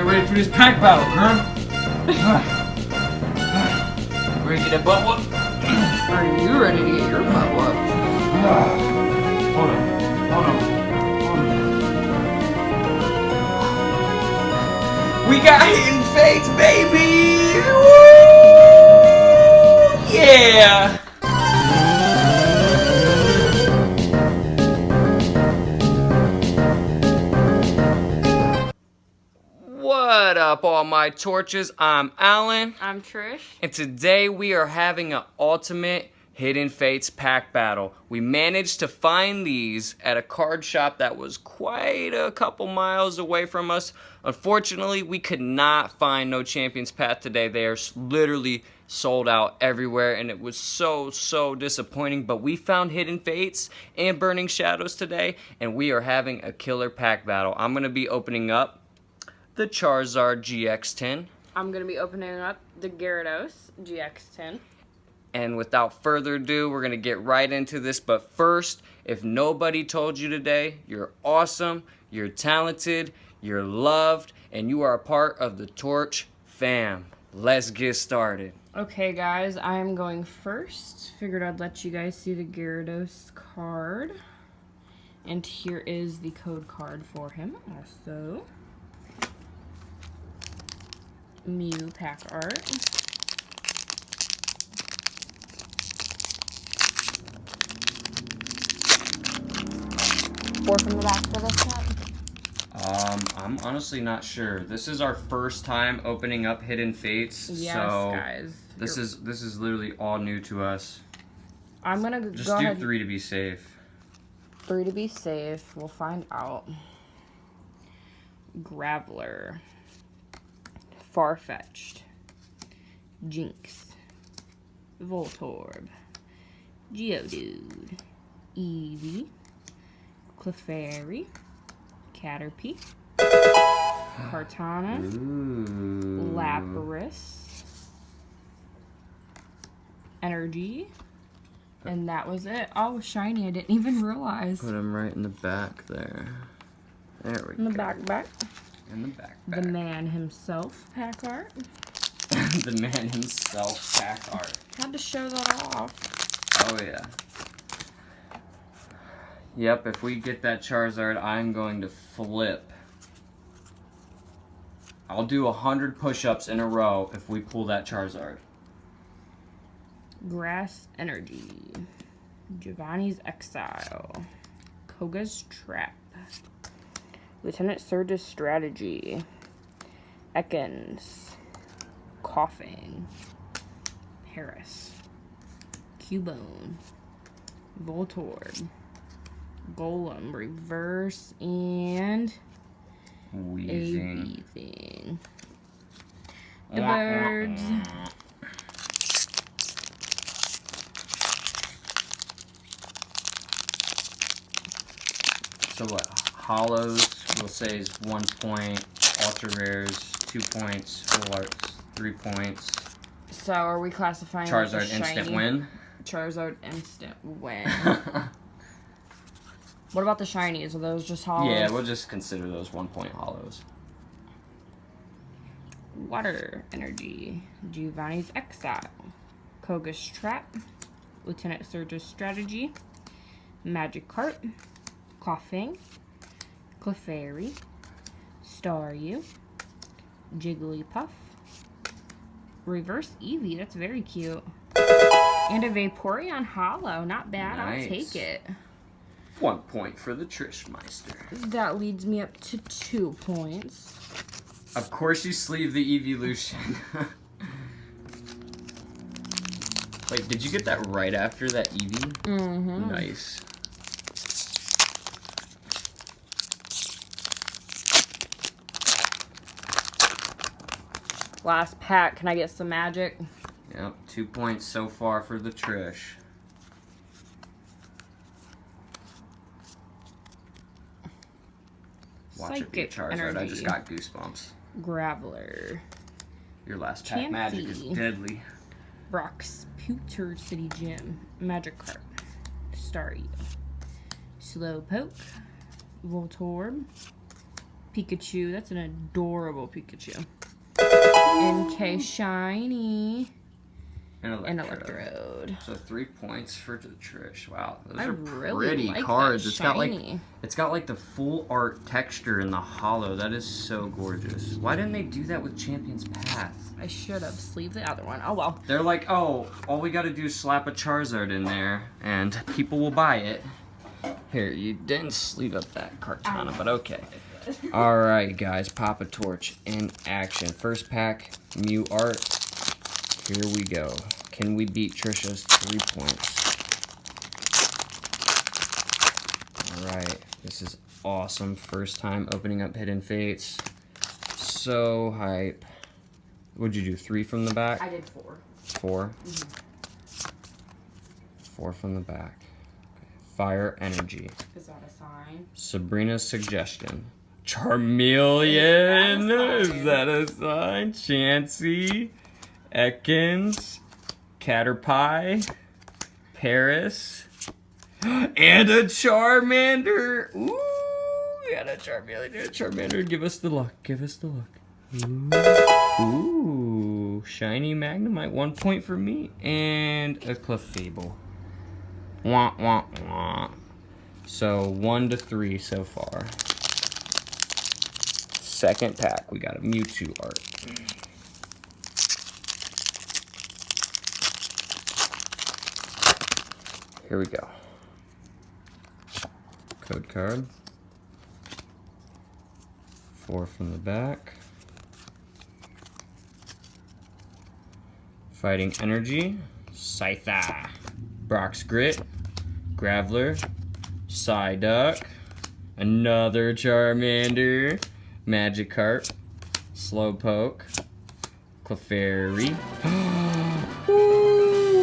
ready for this pack battle, girl. Ready to get that butt whoop? Are you ready to get your butt whooped? Hold on. We got Hidden Fates, baby! Woo! Yeah! What up, all my torches? I'm Alan. I'm Trish. And today we are having an ultimate Hidden Fates pack battle. We managed to find these at a card shop that was quite a couple miles away from us. Unfortunately, we could not find no Champions Path today. They are literally sold out everywhere, and it was so disappointing. But we found Hidden Fates and Burning Shadows today, and we are having a killer pack battle. I'm going to be opening up the Charizard GX10. I'm going to be opening up the Gyarados GX10. And without further ado, we're going to get right into this. But first, if nobody told you today, you're awesome, you're talented, you're loved, and you are a part of the Torch fam. Let's get started. Okay, guys, I am going first. Figured I'd let you guys see the Gyarados card. And here is the code card for him also. Mew pack art. Four from the back for this set? I'm honestly not sure. This is our first time opening up Hidden Fates, Yes, so guys. This is literally all new to us. I'm gonna Just go do ahead. 3 to be safe. 3 to be safe. We'll find out. Graveler. Farfetch'd. Jinx. Voltorb. Geodude. EEVEE. Clefairy. Caterpie. Kartana. Ooh. Lapras. Energy. And that was it. Oh, shiny. I didn't even realize. Put him right in the back there. There we go. In the back. In the back. The man himself, pack art. The man himself, pack art. Had to show that off. Oh yeah. Yep, if we get that Charizard, I'm going to flip. I'll do 100 push-ups in a row if we pull that Charizard. Grass Energy. Giovanni's Exile. Koga's Trap. Lieutenant Surge's Strategy. Ekans. Coughing. Paris. Cubone. Voltorb. Golem. Reverse. And Wheezing. everything. The birds. So what? Hollows, we'll say, is 1 point. Ultra rares, 2 points. Full arts, 3 points. So are we classifying Charizard like a instant shiny? win. Charizard instant win. What about the shinies? Are those just hollows? Yeah, we'll just consider those 1 point hollows. Water Energy. Giovanni's Exile. Koga's Trap. Lieutenant Surge's Strategy. Magikarp. Coughing. Clefairy. Staryu. Jigglypuff. Reverse Eevee. That's very cute. And a Vaporeon Hollow. Not bad. Nice. I'll take it. 1 point for the Trishmeister. That leads me up to 2 points. Of course you sleeve the evolution. Wait, did you get that right after that Eevee? Mm-hmm. Nice. Last pack. Can I get some magic? Yep, 2 points so far for the Trish. Watch it be a Psychic Charizard. Energy. I just got goosebumps. Graveler. Your last pack magic is Chansey. deadly. Brock's Pewter City Gym. Magikarp. Staryu. Slowpoke. Voltorb. Pikachu. That's an adorable Pikachu. NK Shiny. And Electrode. So 3 points for the Trish. Wow, those I are really pretty like cards. that It's got like the full art texture in the hollow. That is so gorgeous. Why didn't they do that with Champion's Path? I should have sleeved the other one. Oh well. They're like, oh, all we gotta do is slap a Charizard in there, and people will buy it. Here, you didn't sleeve up that Kartana, but okay. All right, guys, Pop a Torch in action. First pack, Mew art. Here we go. Can we beat Trisha's 3 points? Alright, this is awesome. First time opening up Hidden Fates. So hype. What'd you do, 3 from the back? I did 4. 4? 4 from the back. Okay. Fire Energy. Is that a sign? Sabrina's Suggestion. Charmeleon! Is that a sign? Chansey. Ekans, Caterpie, Paris, and a Charmander. Ooh, we got a Charmander. Give us the luck. Give us the luck. Ooh, shiny Magnemite. 1 point for me. And a Clefable. Wah, wah, wah. So 1 to 3 so far. Second pack, we got a Mewtwo art. Here we go. Code card. 4 from the back. Fighting Energy. Scyther. Brock's Grit. Graveler. Psyduck. Another Charmander. Magikarp. Slowpoke. Clefairy.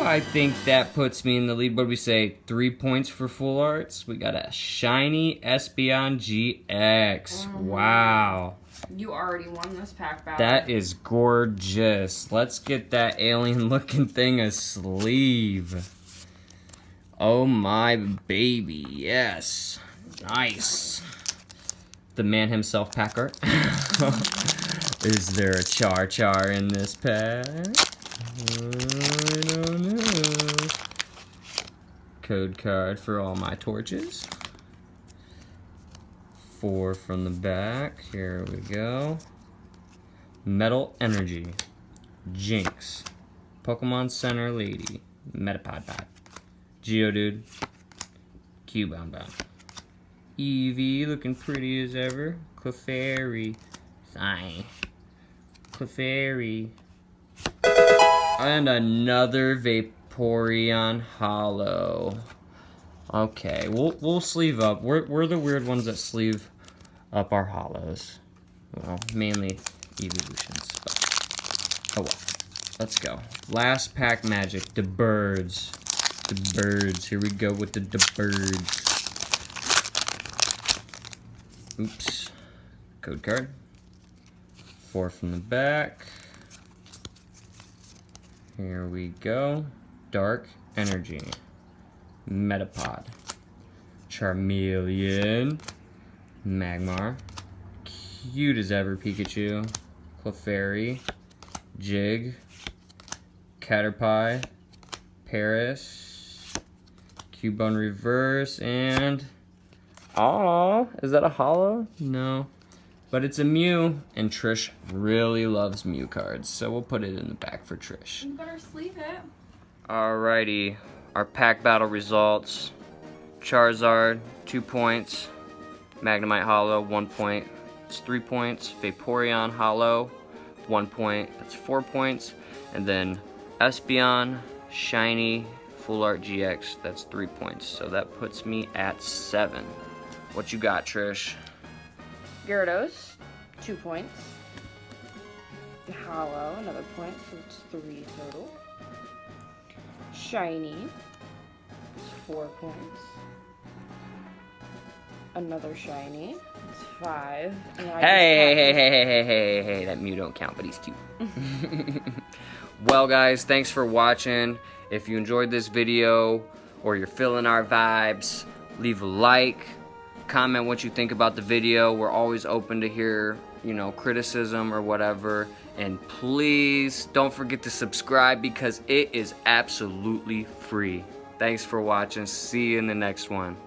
I think that puts me in the lead. What did we say? 3 points for full arts. We got a shiny Espeon GX. Wow. You already won this pack battle. That is gorgeous. Let's get that alien looking thing a sleeve. Oh my baby. Yes. Nice. The man himself pack art. Is there a Char in this pack? I don't know. Code card for all my torches. 4 from the back. Here we go. Metal Energy. Jinx. Pokemon Center Lady. Metapod Bot. Geodude. Cubone. EEVEE looking pretty as ever. Clefairy. Sigh. Clefairy. And another Vaporeon Hollow. Okay, we'll sleeve up. We're the weird ones that sleeve up our hollows. Well, mainly evolutions, but oh well. Let's go. Last pack magic. The birds. The birds. Here we go with the birds. Oops. Code card. 4 from the back. Here we go. Dark Energy. Metapod. Charmeleon. Magmar. Cute as ever Pikachu. Clefairy. Jig. Caterpie. Paris. Cubone Reverse. And... Aww. Is that a hollow? No. But it's a Mew, and Trish really loves Mew cards, so we'll put it in the back for Trish. You better sleeve it. Alrighty, our pack battle results. Charizard, 2 points. Magnemite Hollow, 1 point. It's 3 points. Vaporeon Hollow, 1 point. That's 4 points. And then Espeon, Shiny, Full Art GX, that's 3 points. So that puts me at 7. What you got, Trish? Gyarados, 2 points. Hollow, another point, so it's 3 total. Shiny, it's 4 points. Another shiny, it's 5. And Hey, that Mew don't count, but he's cute. Well, guys, thanks for watching. If you enjoyed this video or you're feeling our vibes, leave a like, comment what you think about the video. We're always open to hear, you know, criticism or whatever. And please don't forget to subscribe because it is absolutely free. Thanks for watching. See you in the next one.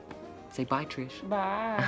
Say bye, Trish. Bye.